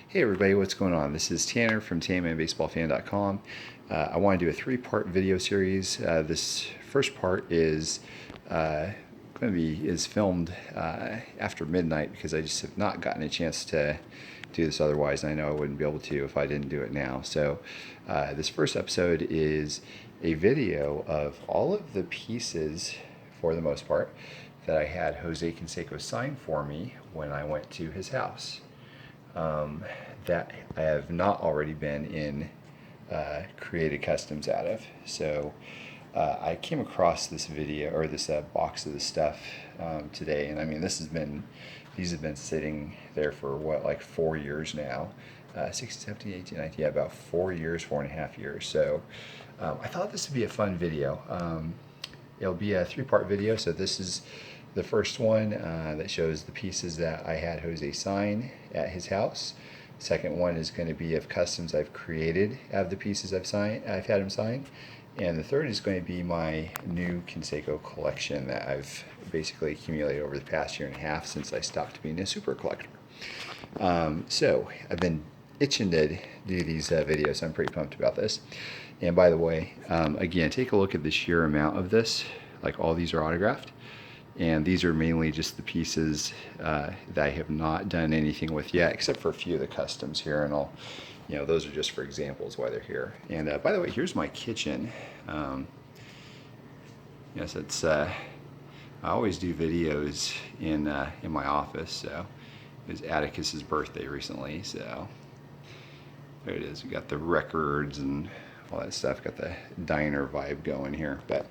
Hey everybody, what's going on? This is Tanner from TanmanBaseballFan.com. I want to do a three-part video series. This first part is filmed after midnight because I just have not gotten a chance to do this otherwise, and I know I wouldn't be able to if I didn't do it now. So this first episode is a video of all of the pieces, for the most part, that I had Jose Canseco sign for me when I went to his house. That I have not already been in created customs out of. So I came across this video or this box of the stuff today, and I mean these have been sitting there for what, like 4 years now. 16, 17, 18, 19, yeah, about 4 years, 4.5 years. So I thought this would be a fun video. It'll be a three-part video, so this is the first one that shows the pieces that I had Jose sign at his house. Second one is going to be of customs I've created out of the pieces I've had him sign. And the third is going to be my new Canseco collection that I've basically accumulated over the past 1.5 years since I stopped being a super collector. So I've been itching to do these videos. I'm pretty pumped about this. And by the way, again, take a look at the sheer amount of this. Like, all these are autographed. And these are mainly just the pieces that I have not done anything with yet, except for a few of the customs here, and those are just for examples why they're here. And by the way, here's my kitchen. Yes, it's. I always do videos in my office. So it was Atticus's birthday recently, so there it is. We got the records and all that stuff. Got the diner vibe going here. But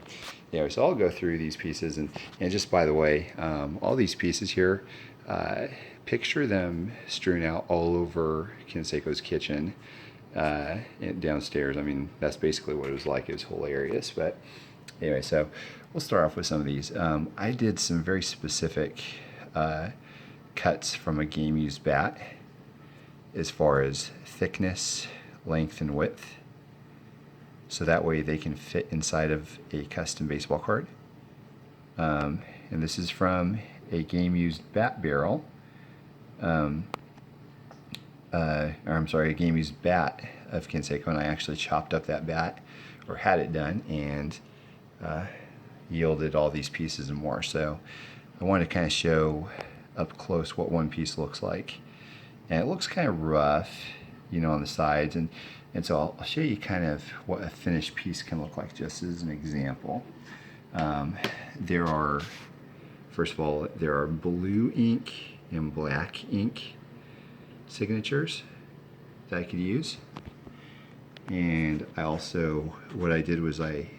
anyway, so I'll go through these pieces, and just by the way, all these pieces here, picture them strewn out all over Canseco's kitchen downstairs. I mean, that's basically what it was like. It was hilarious. But anyway, so we'll start off with some of these. I did some very specific cuts from a game used bat as far as thickness, length, and width, so that way they can fit inside of a custom baseball card. And this is from a game used bat barrel, a game used bat of Canseco, and I actually chopped up that bat, or had it done, and yielded all these pieces and more. So I wanted to kind of show up close what one piece looks like. And it looks kind of rough, on the sides, and so I'll show you kind of what a finished piece can look like, just as an example. There are, first of all, there are blue ink and black ink signatures that I could use. And I also, what I did was I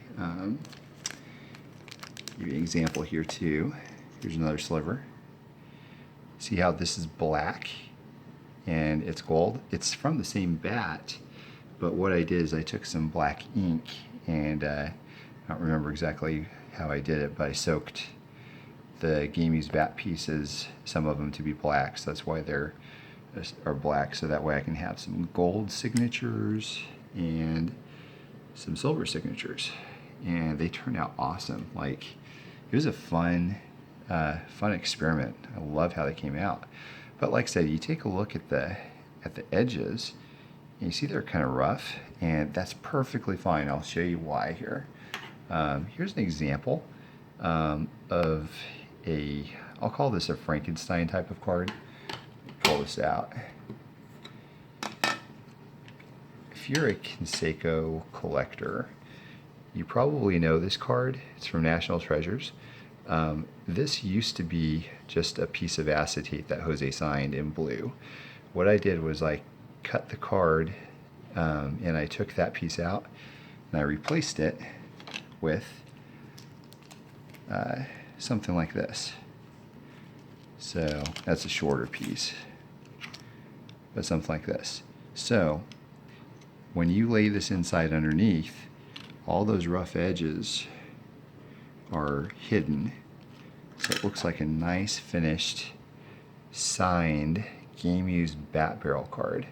give you an example here too. Here's another sliver. See how this is black and it's gold? It's from the same bat, but what I did is I took some black ink, and I don't remember exactly how I did it, but I soaked the game used bat pieces, some of them, to be black, so that's why they're black, so that way I can have some gold signatures and some silver signatures. And they turned out awesome. Like, it was a fun experiment. I love how they came out. But like I said, you take a look at the edges, and you see they're kind of rough, and that's perfectly fine. I'll show you why here. Here's an example of I'll call this a Frankenstein type of card. Pull this out. If you're a Canseco collector, you probably know this card. It's from National Treasures. This used to be just a piece of acetate that Jose signed in blue. What I did was I cut the card, and I took that piece out, and I replaced it with something like this. So that's a shorter piece, but something like this. So when you lay this inside underneath, all those rough edges are hidden, so it looks like a nice finished signed game used bat barrel card.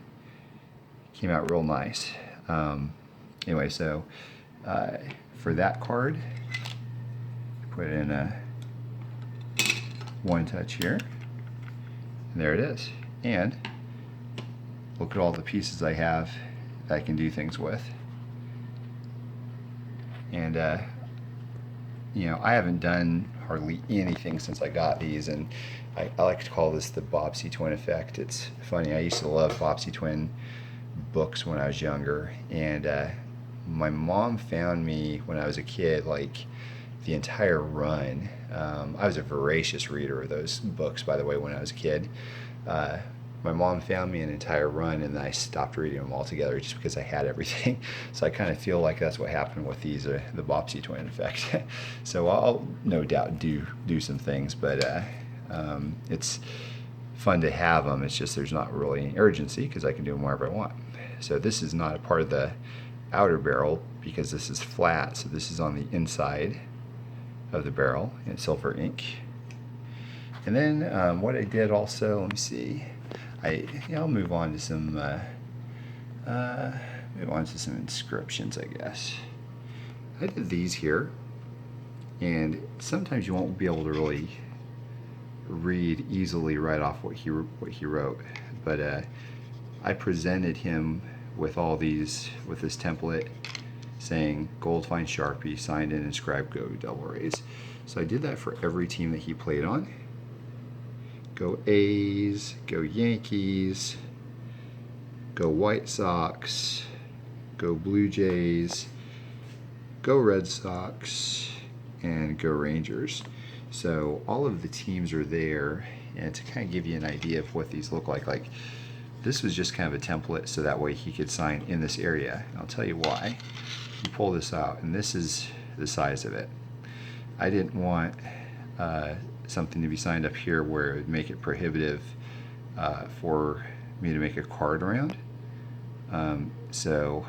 Came out real nice. Anyway, so for that card, put it in a one touch here, and there it is. And look at all the pieces I have that I can do things with. And you know, I haven't done hardly anything since I got these, and I like to call this the Bobsy Twin effect. It's funny, I used to love Bobsy Twin books when I was younger, and my mom found me when I was a kid, like the entire run. I was a voracious reader of those books, by the way, when I was a kid. My mom found me an entire run, and then I stopped reading them altogether just because I had everything. So I kind of feel like that's what happened with these, the Bobsy Twin effect. So I'll no doubt do some things, but it's fun to have them. It's just there's not really any urgency because I can do them wherever I want. So this is not a part of the outer barrel because this is flat. So this is on the inside of the barrel in silver ink. And then what I did also, let me see. I'll move on to some inscriptions, I guess. I did these here, and sometimes you won't be able to really read easily right off what he wrote, but I presented him with all these, with this template saying gold fine Sharpie, signed and inscribed, go Devil Rays. So I did that for every team that he played on. Go A's, go Yankees, go White Sox, go Blue Jays, go Red Sox, and go Rangers. So all of the teams are there, and to kind of give you an idea of what these look like this was just kind of a template so that way he could sign in this area. And I'll tell you why. You pull this out, and this is the size of it. I didn't want something to be signed up here where it would make it prohibitive for me to make a card around. So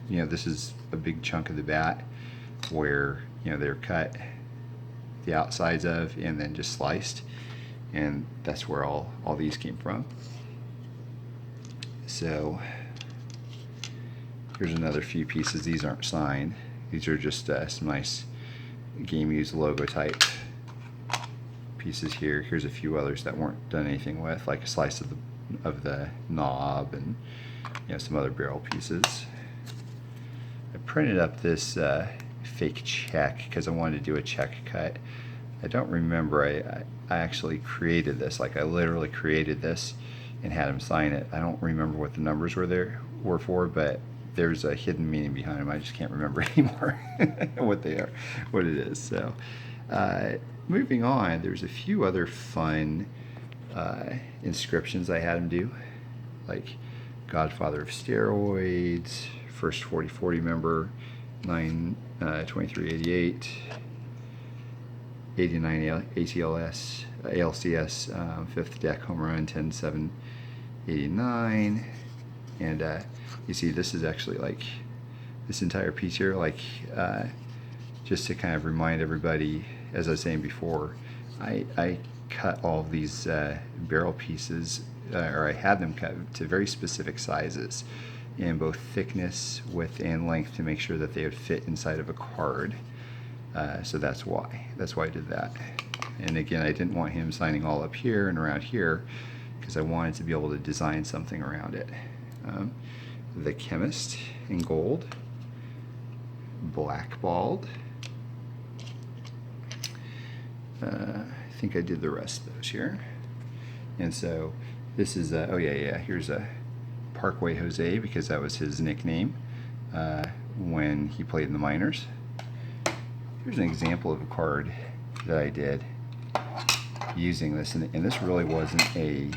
you know, this is a big chunk of the bat where, you know, they're cut the outsides of and then just sliced, and that's where all these came from. So here's another few pieces. These aren't signed. These are just some nice game used logo type pieces here. Here's a few others that weren't done anything with, like a slice of the knob, and you know, some other barrel pieces. I printed up this fake check because I wanted to do a check cut. I don't remember. I actually created this. Like I literally created this and had him sign it. I don't remember what the numbers were for, but there's a hidden meaning behind them. I just can't remember anymore what they are, what it is. So moving on, there's a few other fun inscriptions I had him do, like Godfather of Steroids, first 40-40 member, 2388, 89 ALCS, 5th deck home run, 10-7-89, and you see this is actually like this entire piece here, like just to kind of remind everybody, as I was saying before, I cut all of these barrel pieces, or I had them cut to very specific sizes in both thickness, width, and length to make sure that they would fit inside of a card. So that's why I did that. And again, I didn't want him signing all up here and around here because I wanted to be able to design something around it. The Chemist in gold, blackballed. I think I did the rest of those here. And so this is here's a Parkway Jose, because that was his nickname when he played in the minors. Here's an example of a card that I did using this, and this really wasn't the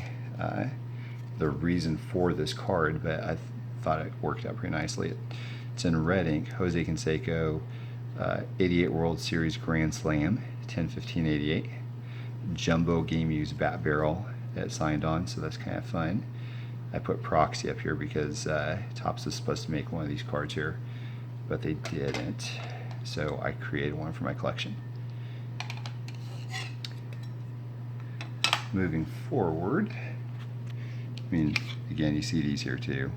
reason for this card, but I thought it worked out pretty nicely. It's in red ink, Jose Canseco, 88 World Series Grand Slam, 10-15-88, jumbo game used bat barrel that signed on, so that's kind of fun. I put Proxy up here because Topps was supposed to make one of these cards here, but they didn't, so I created one for my collection. Moving forward, I mean, again, you see these here too,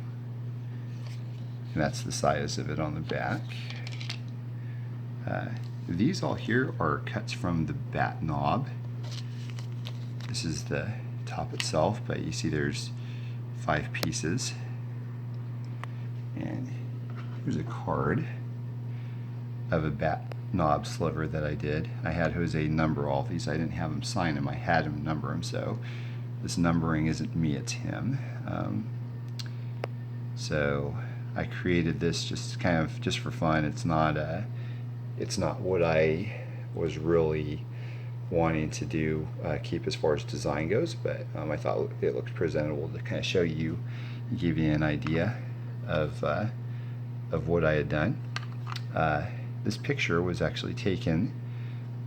and that's the size of it on the back. These all here are cuts from the bat knob. This is the top itself, but you see there's 5 pieces. And here's a card of a bat knob sliver that I did. I had Jose number all these. I didn't have him sign them, I had him number them, so this numbering isn't me, it's him. So I created this just kind of just for fun. It's not what I was really wanting to do, keep as far as design goes, but I thought it looked presentable to kind of show you, give you an idea of what I had done. This picture was actually taken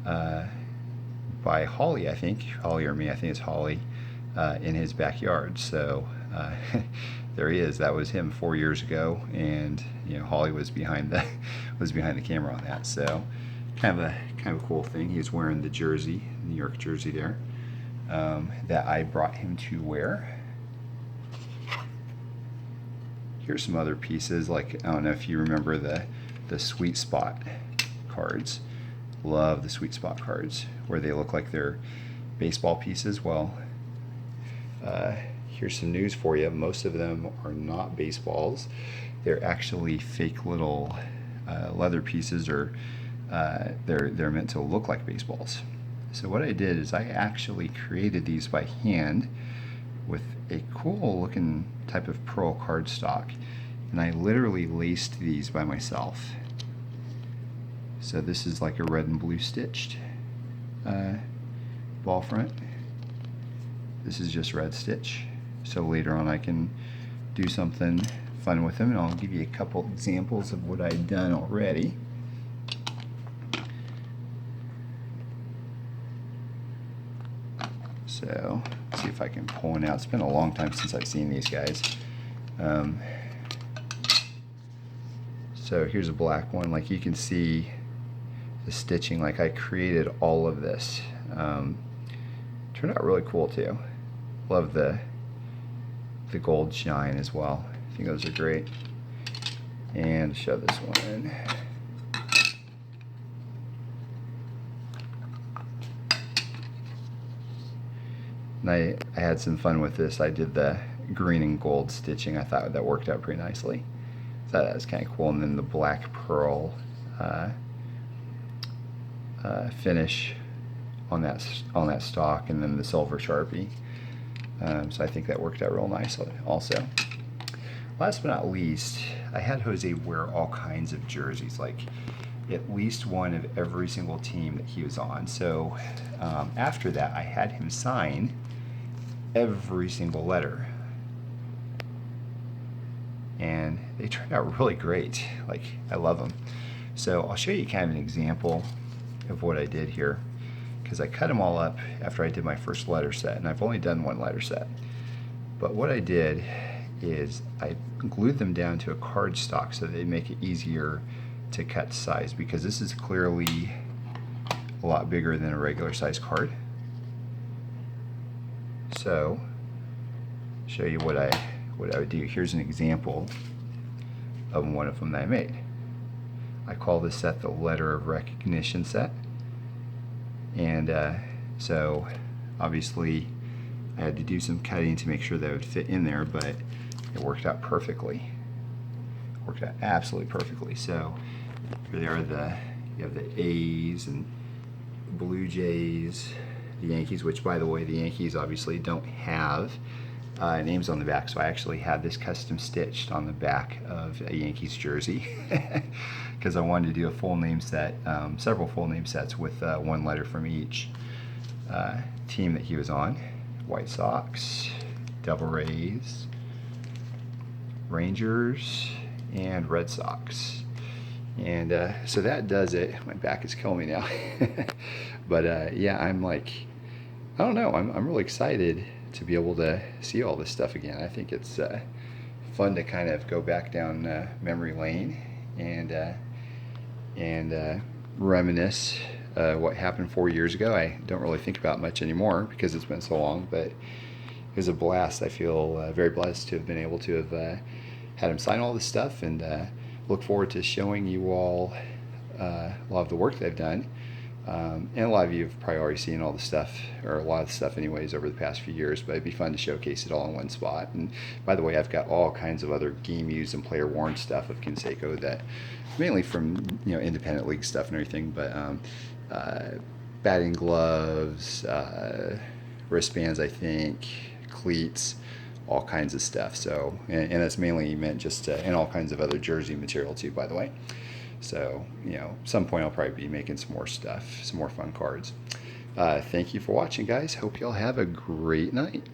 by Holly, I think. Holly or me, I think it's Holly, in his backyard. So there he is. That was him 4 years ago, and Holly was behind the camera on that. So kind of a cool thing. He was wearing the jersey, New York jersey there, that I brought him to wear. Here's some other pieces, like I don't know if you remember the sweet spot cards. Love the sweet spot cards where they look like they're baseball pieces. Well, here's some news for you. Most of them are not baseballs. They're actually fake little leather pieces, or they're meant to look like baseballs. So what I did is I actually created these by hand with a cool looking type of pearl cardstock, and I literally laced these by myself. So this is like a red and blue stitched ball front. This is just red stitch. So later on I can do something fun with them, and I'll give you a couple examples of what I've done already. So let's see if I can pull one out. It's been a long time since I've seen these guys. So here's a black one. Like you can see the stitching. Like I created all of this. Turned out really cool too. Love the gold shine as well. I think those are great. And show this one. And I had some fun with this. I did the green and gold stitching. I thought that worked out pretty nicely. So that was kind of cool. And then the black pearl finish on that stalk, and then the silver Sharpie. So I think that worked out real nice also. Last but not least, I had Jose wear all kinds of jerseys, like at least one of every single team that he was on. So after that, I had him sign every single letter, and they turned out really great. Like, I love them. So I'll show you kind of an example of what I did here, because I cut them all up after I did my first letter set, and I've only done one letter set. But what I did is I glued them down to a cardstock so they make it easier to cut size, because this is clearly a lot bigger than a regular size card. So show you what I would do. Here's an example of one of them that I made. I call this set the letter of recognition set, and so obviously I had to do some cutting to make sure that it would fit in there, but it worked out perfectly. Worked out absolutely perfectly. So here they are. You have the A's and the Blue Jays, the Yankees, which, by the way, the Yankees obviously don't have names on the back, so I actually had this custom stitched on the back of a Yankees jersey because I wanted to do a full name set, several full name sets with one letter from each team that he was on. White Sox, Devil Rays, Rangers, and Red Sox. And so that does it. My back is killing me now. But yeah, I'm like, I don't know, I'm really excited to be able to see all this stuff again. I think it's fun to kind of go back down memory lane and reminisce what happened 4 years ago. I don't really think about much anymore because it's been so long, but it was a blast. I feel very blessed to have been able to have had him sign all this stuff, and look forward to showing you all a lot of the work that I've done And a lot of you have probably already seen all the stuff, or a lot of the stuff anyways, over the past few years, but it'd be fun to showcase it all in one spot. And by the way, I've got all kinds of other game used and player worn stuff of Canseco, that mainly from, independent league stuff and everything, but batting gloves, wristbands, I think, cleats, all kinds of stuff. So, and that's mainly meant just to, and all kinds of other jersey material too, by the way. So, some point I'll probably be making some more stuff, some more fun cards. Thank you for watching, guys. Hope y'all have a great night.